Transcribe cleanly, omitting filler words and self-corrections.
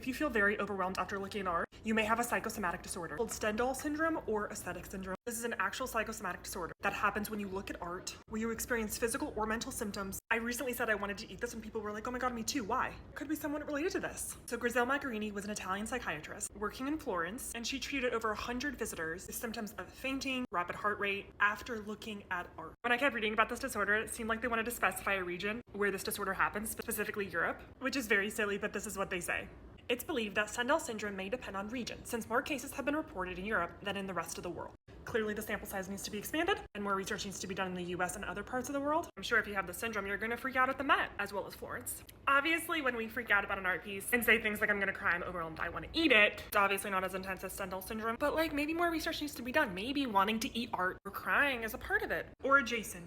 If you feel very overwhelmed after looking at art, you may have a psychosomatic disorder called Stendhal syndrome or aesthetic syndrome. This is an actual psychosomatic disorder that happens when you look at art, where you experience physical or mental symptoms. I recently said I wanted to eat this and people were like, oh my god, me too, why? Could be somewhat related to this. So Griselle Maccarini was an Italian psychiatrist working in Florence, and she treated over 100 visitors with symptoms of fainting, rapid heart rate after looking at art. When I kept reading about this disorder, it seemed like they wanted to specify a region where this disorder happens, specifically Europe, which is very silly, but this is what they say. It's believed that Stendhal syndrome may depend on region, since more cases have been reported in Europe than in the rest of the world. Clearly the sample size needs to be expanded, and more research needs to be done in the US and other parts of the world. I'm sure if you have the syndrome, you're gonna freak out at the Met, as well as Florence. Obviously, when we freak out about an art piece and say things like, I'm gonna cry, I'm overwhelmed, I wanna eat it, it's obviously not as intense as Stendhal syndrome, but like maybe more research needs to be done. Maybe wanting to eat art or crying is a part of it, or adjacent.